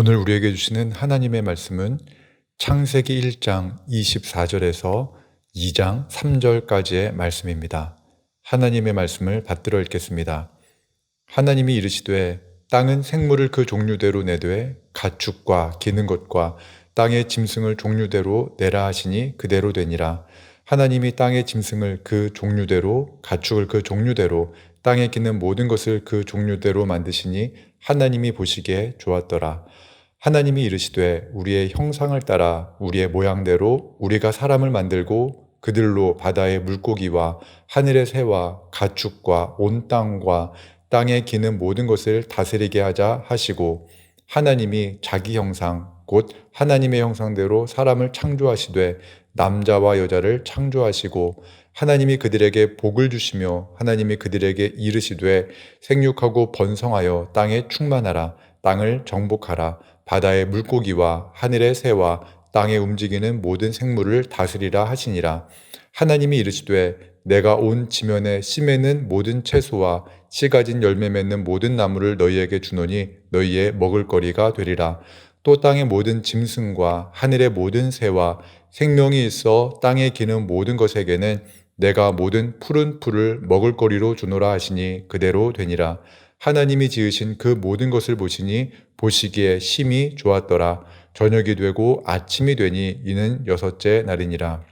오늘 우리에게 주시는 하나님의 말씀은 창세기 1장 24절에서 2장 3절까지의 말씀입니다. 하나님의 말씀을 받들어 읽겠습니다. 하나님이 이르시되 땅은 생물을 그 종류대로 내되 가축과 기는 것과 땅의 짐승을 종류대로 내라 하시니 그대로 되니라. 하나님이 땅의 짐승을 그 종류대로 가축을 그 종류대로 땅에 기는 모든 것을 그 종류대로 만드시니 하나님이 보시기에 좋았더라. 하나님이 이르시되 우리의 형상을 따라 우리의 모양대로 우리가 사람을 만들고 그들로 바다의 물고기와 하늘의 새와 가축과 온 땅과 땅에 기는 모든 것을 다스리게 하자 하시고, 하나님이 자기 형상 곧 하나님의 형상대로 사람을 창조하시되 남자와 여자를 창조하시고, 하나님이 그들에게 복을 주시며 하나님이 그들에게 이르시되 생육하고 번성하여 땅에 충만하라. 땅을 정복하라. 바다의 물고기와 하늘의 새와 땅에 움직이는 모든 생물을 다스리라 하시니라. 하나님이 이르시되 내가 온 지면에 씨 맺는 모든 채소와 씨 가진 열매 맺는 모든 나무를 너희에게 주노니 너희의 먹을거리가 되리라. 또 땅의 모든 짐승과 하늘의 모든 새와 생명이 있어 땅에 기는 모든 것에게는 내가 모든 푸른 풀을 먹을거리로 주노라 하시니 그대로 되니라. 하나님이 지으신 그 모든 것을 보시니 보시기에 심히 좋았더라. 저녁이 되고 아침이 되니 이는 여섯째 날이니라.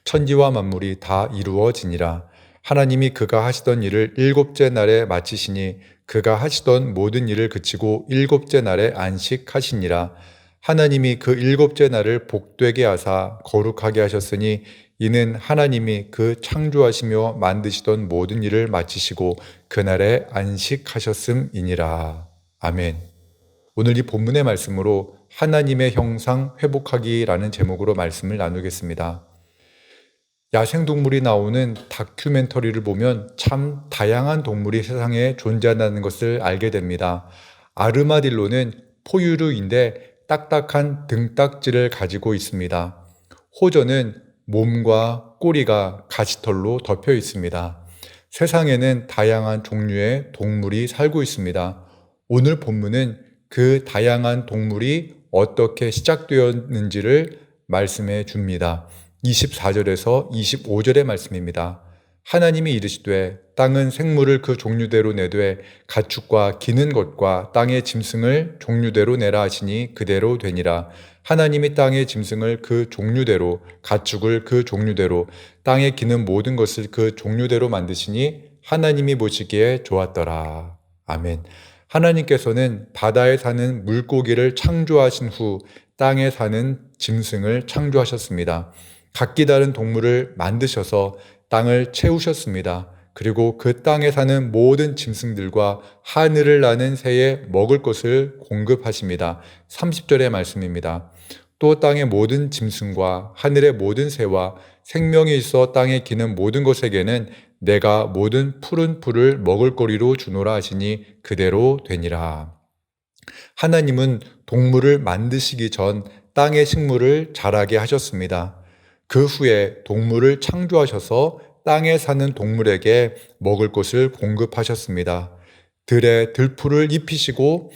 천지와 만물이 다 이루어지니라. 하나님이 그가 하시던 일을 일곱째 날에 마치시니 그가 하시던 모든 일을 그치고 일곱째 날에 안식하시니라. 하나님이 그 일곱째 날을 복되게 하사 거룩하게 하셨으니 이는 하나님이 그 창조하시며 만드시던 모든 일을 마치시고 그날에 안식하셨음이니라. 아멘. 오늘 이 본문의 말씀으로 하나님의 형상 회복하기라는 제목으로 말씀을 나누겠습니다. 야생동물이 나오는 다큐멘터리를 보면 참 다양한 동물이 세상에 존재한다는 것을 알게 됩니다. 아르마딜로는 포유류인데 딱딱한 등딱지를 가지고 있습니다. 호저는 몸과 꼬리가 가시털로 덮여 있습니다. 세상에는 다양한 종류의 동물이 살고 있습니다. 오늘 본문은 그 다양한 동물이 어떻게 시작되었는지를 말씀해 줍니다. 24절에서 25절의 말씀입니다. 하나님이 이르시되 땅은 생물을 그 종류대로 내되 가축과 기는 것과 땅의 짐승을 종류대로 내라 하시니 그대로 되니라. 하나님이 땅의 짐승을 그 종류대로 가축을 그 종류대로 땅에 기는 모든 것을 그 종류대로 만드시니 하나님이 보시기에 좋았더라. 아멘. 하나님께서는 바다에 사는 물고기를 창조하신 후 땅에 사는 짐승을 창조하셨습니다. 각기 다른 동물을 만드셔서 땅을 채우셨습니다. 그리고 그 땅에 사는 모든 짐승들과 하늘을 나는 새에 먹을 것을 공급하십니다. 30절의 말씀입니다. 또 땅의 모든 짐승과 하늘의 모든 새와 생명이 있어 땅에 기는 모든 것에게는 내가 모든 푸른 풀을 먹을거리로 주노라 하시니 그대로 되니라. 하나님은 동물을 만드시기 전 땅의 식물을 자라게 하셨습니다. 그 후에 동물을 창조하셔서 땅에 사는 동물에게 먹을 것을 공급하셨습니다. 들에 들풀을 입히시고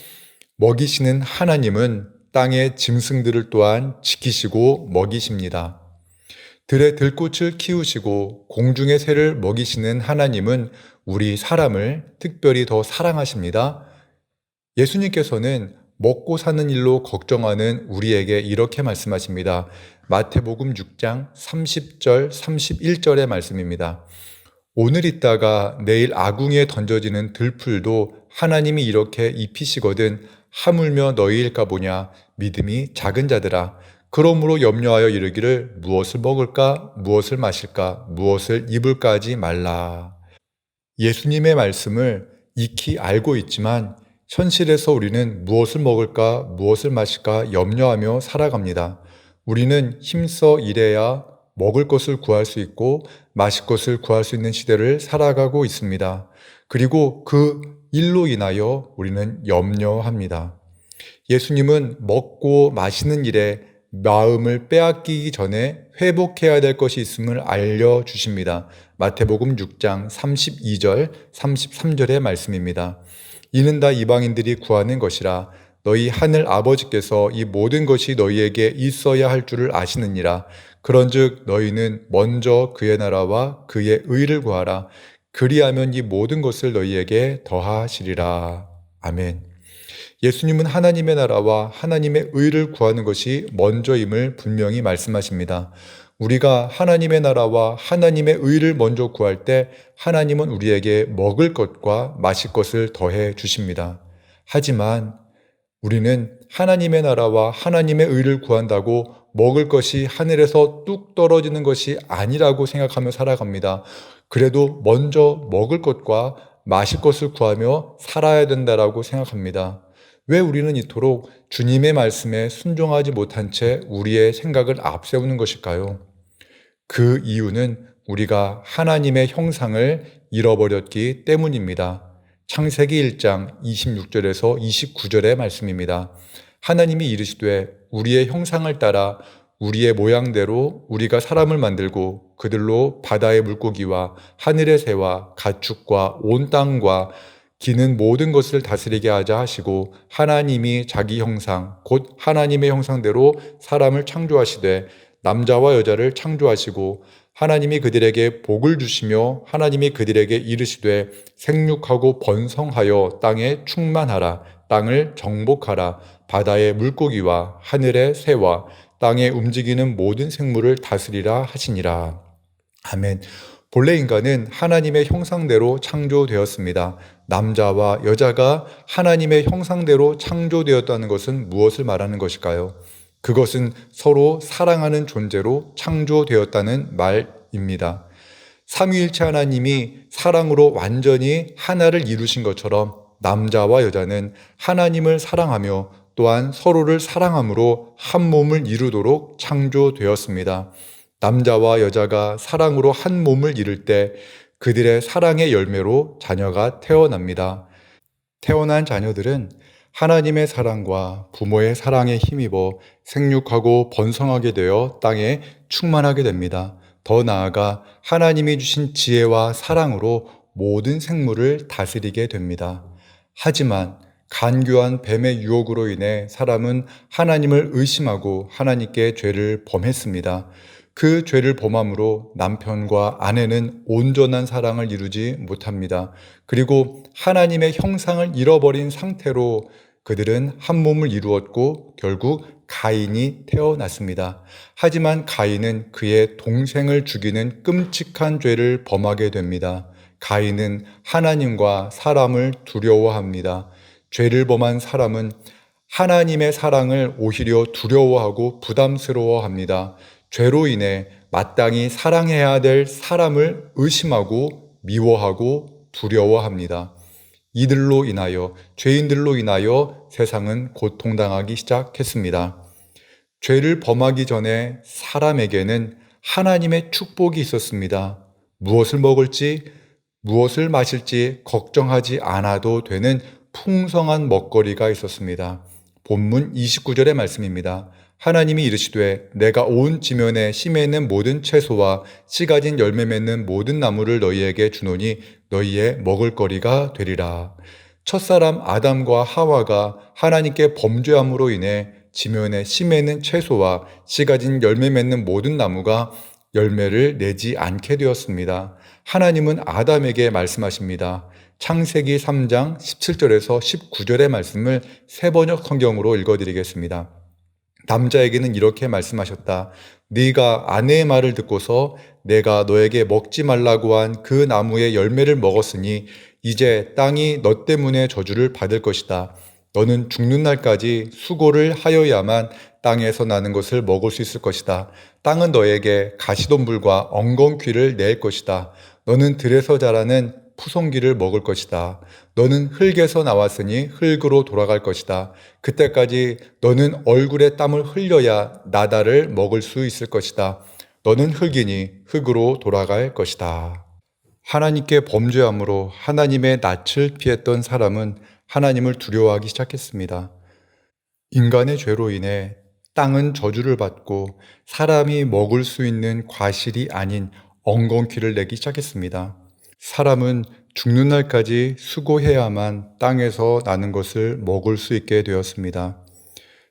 먹이시는 하나님은 땅의 짐승들을 또한 지키시고 먹이십니다. 들에 들꽃을 키우시고 공중의 새를 먹이시는 하나님은 우리 사람을 특별히 더 사랑하십니다. 예수님께서는 먹고 사는 일로 걱정하는 우리에게 이렇게 말씀하십니다. 마태복음 6장 30절 31절의 말씀입니다. 오늘 있다가 내일 아궁이에 던져지는 들풀도 하나님이 이렇게 입히시거든 하물며 너희일까 보냐. 믿음이 작은 자들아. 그러므로 염려하여 이르기를 무엇을 먹을까 무엇을 마실까 무엇을 입을까 하지 말라. 예수님의 말씀을 익히 알고 있지만 현실에서 우리는 무엇을 먹을까 무엇을 마실까 염려하며 살아갑니다. 우리는 힘써 일해야 먹을 것을 구할 수 있고 마실 것을 구할 수 있는 시대를 살아가고 있습니다. 그리고 그 일로 인하여 우리는 염려합니다. 예수님은 먹고 마시는 일에 마음을 빼앗기기 전에 회복해야 될 것이 있음을 알려주십니다. 마태복음 6장 32절 33절의 말씀입니다. 이는 다 이방인들이 구하는 것이라. 너희 하늘 아버지께서 이 모든 것이 너희에게 있어야 할 줄을 아시느니라. 그런즉 너희는 먼저 그의 나라와 그의 의를 구하라. 그리하면 이 모든 것을 너희에게 더하시리라. 아멘. 예수님은 하나님의 나라와 하나님의 의를 구하는 것이 먼저임을 분명히 말씀하십니다. 우리가 하나님의 나라와 하나님의 의를 먼저 구할 때 하나님은 우리에게 먹을 것과 마실 것을 더해 주십니다. 하지만 우리는 하나님의 나라와 하나님의 의를 구한다고 먹을 것이 하늘에서 뚝 떨어지는 것이 아니라고 생각하며 살아갑니다. 그래도 먼저 먹을 것과 마실 것을 구하며 살아야 된다라고 생각합니다. 왜 우리는 이토록 주님의 말씀에 순종하지 못한 채 우리의 생각을 앞세우는 것일까요? 그 이유는 우리가 하나님의 형상을 잃어버렸기 때문입니다. 창세기 1장 26절에서 29절의 말씀입니다. 하나님이 이르시되 우리의 형상을 따라 우리의 모양대로 우리가 사람을 만들고 그들로 바다의 물고기와 하늘의 새와 가축과 온 땅과 기는 모든 것을 다스리게 하자 하시고 하나님이 자기 형상 곧 하나님의 형상대로 사람을 창조하시되 남자와 여자를 창조하시고 하나님이 그들에게 복을 주시며 하나님이 그들에게 이르시되 생육하고 번성하여 땅에 충만하라. 땅을 정복하라. 바다의 물고기와 하늘의 새와 땅에 움직이는 모든 생물을 다스리라 하시니라. 아멘. 본래 인간은 하나님의 형상대로 창조되었습니다. 남자와 여자가 하나님의 형상대로 창조되었다는 것은 무엇을 말하는 것일까요? 그것은 서로 사랑하는 존재로 창조되었다는 말입니다. 삼위일체 하나님이 사랑으로 완전히 하나를 이루신 것처럼 남자와 여자는 하나님을 사랑하며 또한 서로를 사랑함으로 한 몸을 이루도록 창조되었습니다. 남자와 여자가 사랑으로 한 몸을 이룰 때 그들의 사랑의 열매로 자녀가 태어납니다. 태어난 자녀들은 하나님의 사랑과 부모의 사랑에 힘입어 생육하고 번성하게 되어 땅에 충만하게 됩니다. 더 나아가 하나님이 주신 지혜와 사랑으로 모든 생물을 다스리게 됩니다. 하지만 간교한 뱀의 유혹으로 인해 사람은 하나님을 의심하고 하나님께 죄를 범했습니다. 그 죄를 범함으로 남편과 아내는 온전한 사랑을 이루지 못합니다. 그리고 하나님의 형상을 잃어버린 상태로 그들은 한 몸을 이루었고 결국 가인이 태어났습니다. 하지만 가인은 그의 동생을 죽이는 끔찍한 죄를 범하게 됩니다. 가인은 하나님과 사람을 두려워합니다. 죄를 범한 사람은 하나님의 사랑을 오히려 두려워하고 부담스러워합니다. 죄로 인해 마땅히 사랑해야 될 사람을 의심하고 미워하고 두려워합니다. 이들로 인하여, 죄인들로 인하여 세상은 고통당하기 시작했습니다. 죄를 범하기 전에 사람에게는 하나님의 축복이 있었습니다. 무엇을 먹을지, 무엇을 마실지 걱정하지 않아도 되는 풍성한 먹거리가 있었습니다. 본문 29절의 말씀입니다. 하나님이 이르시되 내가 온 지면에 씨 맺는 모든 채소와 씨 가진 열매 맺는 모든 나무를 너희에게 주노니 너희의 먹을거리가 되리라. 첫사람 아담과 하와가 하나님께 범죄함으로 인해 지면에 씨 맺는 채소와 씨 가진 열매 맺는 모든 나무가 열매를 내지 않게 되었습니다. 하나님은 아담에게 말씀하십니다. 창세기 3장 17절에서 19절의 말씀을 새번역 성경으로 읽어드리겠습니다. 남자에게는 이렇게 말씀하셨다. 네가 아내의 말을 듣고서 내가 너에게 먹지 말라고 한 그 나무의 열매를 먹었으니 이제 땅이 너 때문에 저주를 받을 것이다. 너는 죽는 날까지 수고를 하여야만 땅에서 나는 것을 먹을 수 있을 것이다. 땅은 너에게 가시덤불과 엉겅퀴를 낼 것이다. 너는 들에서 자라는 푸송기를 먹을 것이다. 너는 흙에서 나왔으니 흙으로 돌아갈 것이다. 그때까지 너는 얼굴에 땀을 흘려야 나다를 먹을 수 있을 것이다. 너는 흙이니 흙으로 돌아갈 것이다. 하나님께 범죄함으로 하나님의 낯을 피했던 사람은 하나님을 두려워하기 시작했습니다. 인간의 죄로 인해 땅은 저주를 받고 사람이 먹을 수 있는 과실이 아닌 엉겅퀴를 내기 시작했습니다. 사람은 죽는 날까지 수고해야만 땅에서 나는 것을 먹을 수 있게 되었습니다.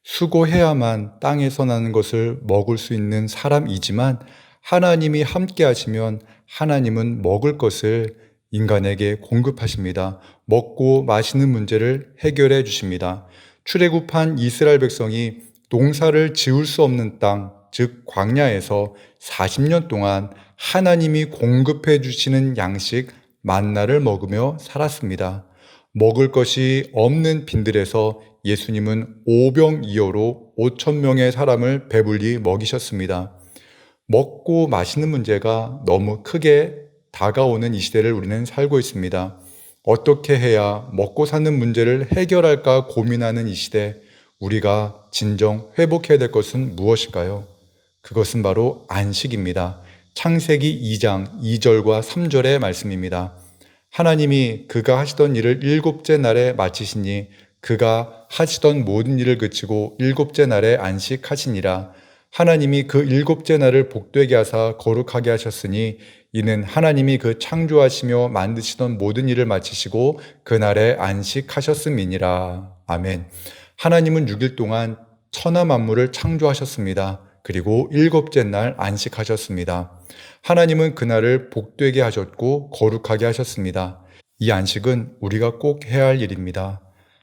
수고해야만 땅에서 나는 것을 먹을 수 있는 사람이지만 하나님이 함께 하시면 하나님은 먹을 것을 인간에게 공급하십니다. 먹고 마시는 문제를 해결해 주십니다. 출애굽한 이스라엘 백성이 농사를 지을 수 없는 땅, 즉 광야에서 40년 동안 하나님이 공급해 주시는 양식 만나를 먹으며 살았습니다. 먹을 것이 없는 빈들에서 예수님은 오병이어로 5천 명의 사람을 배불리 먹이셨습니다. 먹고 마시는 문제가 너무 크게 다가오는 이 시대를 우리는 살고 있습니다. 어떻게 해야 먹고 사는 문제를 해결할까 고민하는 이 시대, 우리가 진정 회복해야 될 것은 무엇일까요? 그것은 바로 안식입니다. 창세기 2장 2절과 3절의 말씀입니다. 하나님이 그가 하시던 일을 일곱째 날에 마치시니 그가 하시던 모든 일을 그치고 일곱째 날에 안식하시니라. 하나님이 그 일곱째 날을 복되게 하사 거룩하게 하셨으니 이는 하나님이 그 창조하시며 만드시던 모든 일을 마치시고 그날에 안식하셨음이니라. 아멘. 하나님은 6일 동안 천하 만물을 창조하셨습니다. 그리고 일곱째 날 안식하셨습니다. 하나님은 그날을 복되게 하셨고 거룩하게 하셨습니다. 이 안식은 우리가 꼭 해야 할 일입니다.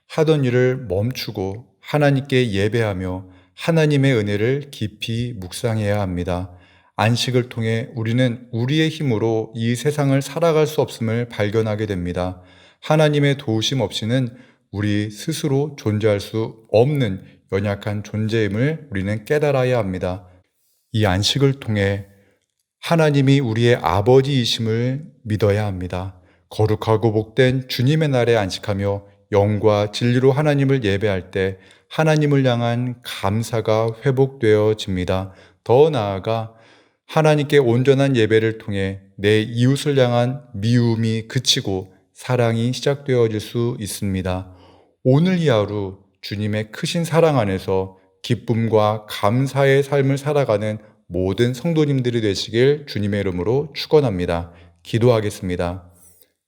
하던 일을 멈추고 하나님께 예배하며 하나님의 은혜를 깊이 묵상해야 합니다. 안식을 통해 우리는 우리의 힘으로 이 세상을 살아갈 수 없음을 발견하게 됩니다. 하나님의 도우심 없이는 우리 스스로 존재할 수 없는 연약한 존재임을 우리는 깨달아야 합니다. 이 안식을 통해 하나님이 우리의 아버지이심을 믿어야 합니다. 거룩하고 복된 주님의 날에 안식하며 영과 진리로 하나님을 예배할 때 하나님을 향한 감사가 회복되어집니다. 더 나아가 하나님께 온전한 예배를 통해 내 이웃을 향한 미움이 그치고 사랑이 시작되어질 수 있습니다. 오늘 이 하루 주님의 크신 사랑 안에서 기쁨과 감사의 삶을 살아가는 모든 성도님들이 되시길 주님의 이름으로 축원합니다. 기도하겠습니다.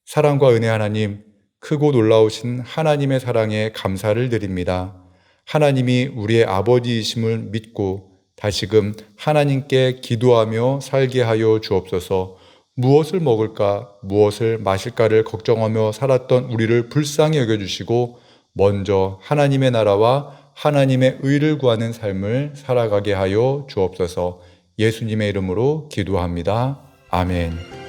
사랑과 은혜 하나님, 크고 놀라우신 하나님의 사랑에 감사를 드립니다. 하나님이 우리의 아버지이심을 믿고 다시금 하나님께 기도하며 살게 하여 주옵소서. 무엇을 먹을까, 무엇을 마실까를 걱정하며 살았던 우리를 불쌍히 여겨주시고 먼저 하나님의 나라와 하나님의 의를 구하는 삶을 살아가게 하여 주옵소서. 예수님의 이름으로 기도합니다. 아멘.